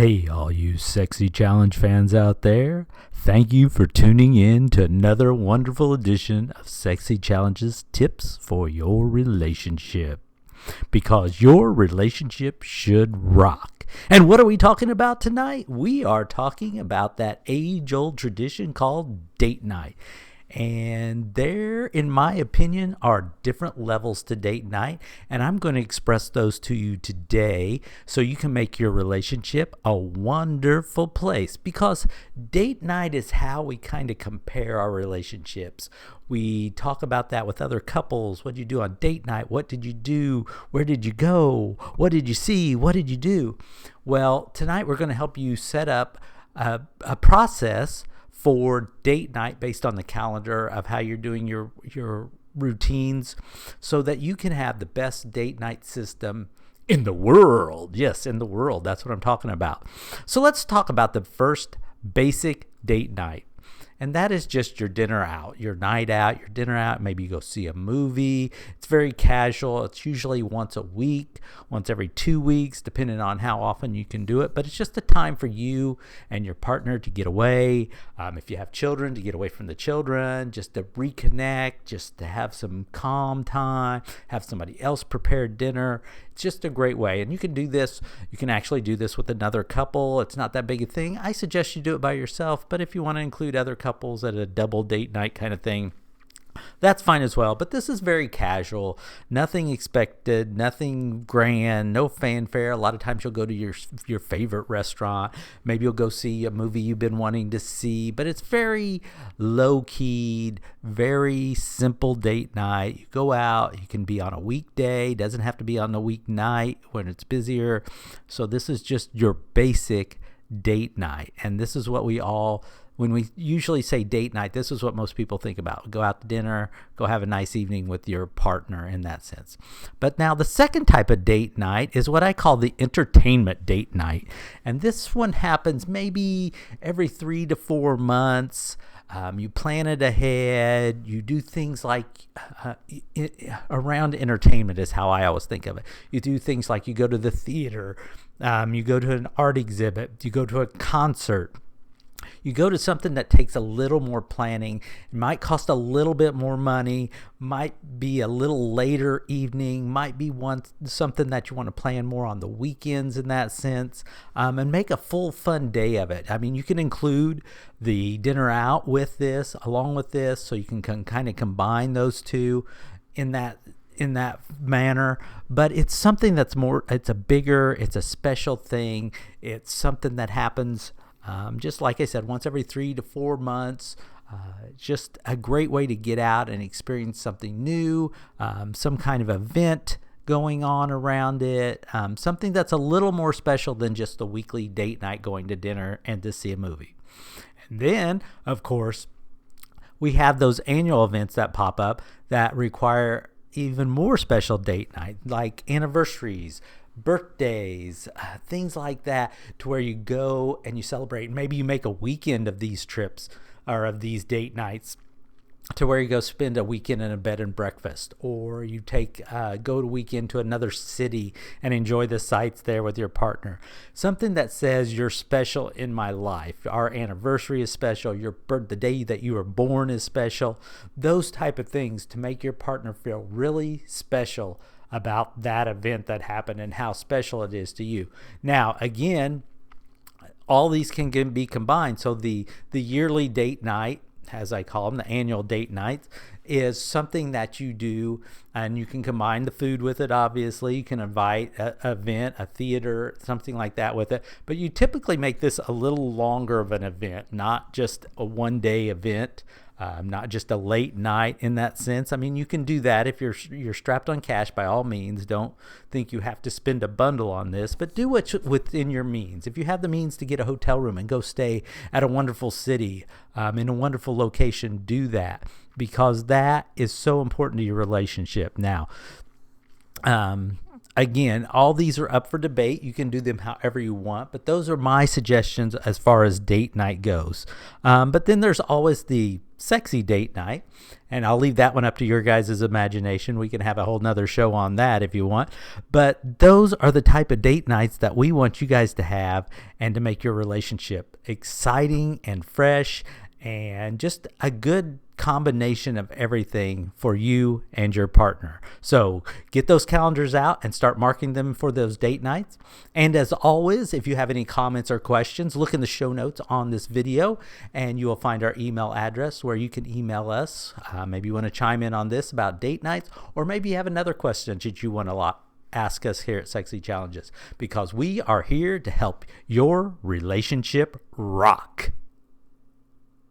Hey, all you sexy challenge fans out there. Thank you for tuning in to another wonderful edition of Sexy Challenges Tips for Your Relationship. Because your relationship should rock. And what are we talking about tonight? We are talking about that age-old tradition called date night. And there, in my opinion, are different levels to date night. And I'm going to express those to you today so you can make your relationship a wonderful place. Because date night is how we kind of compare our relationships. We talk about that with other couples. What did you do on date night? What did you do? Where did you go? What did you see? What did you do? Well, tonight we're going to help you set up a process for date night based on the calendar of how you're doing your routines so that you can have the best date night system in the world. Yes, in the world. That's what I'm talking about. So let's talk about the first basic date night. And that is just your dinner out, your night out, your dinner out. Maybe you go see a movie. It's very casual. It's usually once a week, once every 2 weeks, depending on how often you can do it. But it's just a time for you and your partner to get away. If you have children, to get away from the children, just to reconnect, just to have some calm time, have somebody else prepare dinner. It's just a great way. And you can do this. You can actually do this with another couple. It's not that big a thing. I suggest you do it by yourself. But if you want to include other couples at a double date night kind of thing, that's fine as well. But this is very casual, nothing expected, nothing grand, no fanfare. A lot of times you'll go to your favorite restaurant. Maybe you'll go see a movie you've been wanting to see, but it's very low-keyed, very simple date night. You go out, you can be on a weekday, doesn't have to be on a weeknight when it's busier. So this is just your basic date night. And this is what when we usually say date night, this is what most people think about. Go out to dinner, go have a nice evening with your partner in that sense. But now the second type of date night is what I call the entertainment date night. And this one happens maybe every 3 to 4 months. You plan it ahead. You do things like around entertainment is how I always think of it. You do things like you go to the theater, you go to an art exhibit, you go to a concert. You go to something that takes a little more planning. It might cost a little bit more money, might be a little later evening, might be something that you want to plan more on the weekends in that sense, and make a full fun day of it. I mean, you can include the dinner out with this, along with this, so you can kind of combine those two in that manner. But it's something that's more, it's a special thing. It's something that happens just like I said, once every 3 to 4 months. Just a great way to get out and experience something new, some kind of event going on around it, something that's a little more special than just a weekly date night going to dinner and to see a movie. And then, of course, we have those annual events that pop up that require even more special date night, like anniversaries, birthdays, things like that, to where you go and you celebrate. Maybe you make a weekend of these trips or of these date nights to where you go spend a weekend in a bed and breakfast, or you go to weekend to another city and enjoy the sights there with your partner. Something that says you're special in my life. Our anniversary is special. The day that you were born is special. Those type of things to make your partner feel really special about that event that happened and how special it is to you. Now, again, all these can be combined. So the yearly date night, as I call them, the annual date nights, is something that you do, and you can combine the food with it, obviously. You can invite an event, a theater, something like that with it. But you typically make this a little longer of an event, not just a one-day event. Not just a late night in that sense. I mean, you can do that if you're strapped on cash. By all means, don't think you have to spend a bundle on this, but do what's within your means. If you have the means to get a hotel room and go stay at a wonderful city, in a wonderful location, do that, because that is so important to your relationship. Now, Again, all these are up for debate. You can do them however you want, but those are my suggestions as far as date night goes. But then there's always the sexy date night, and I'll leave that one up to your guys' imagination. We can have a whole nother show on that if you want. But those are the type of date nights that we want you guys to have and to make your relationship exciting and fresh and just a good combination of everything for you and your partner. So get those calendars out and start marking them for those date nights. And as always, if you have any comments or questions, look in the show notes on this video and you will find our email address where you can email us. Maybe you want to chime in on this about date nights, or maybe you have another question that you want to ask us here at Sexy Challenges, because we are here to help your relationship rock.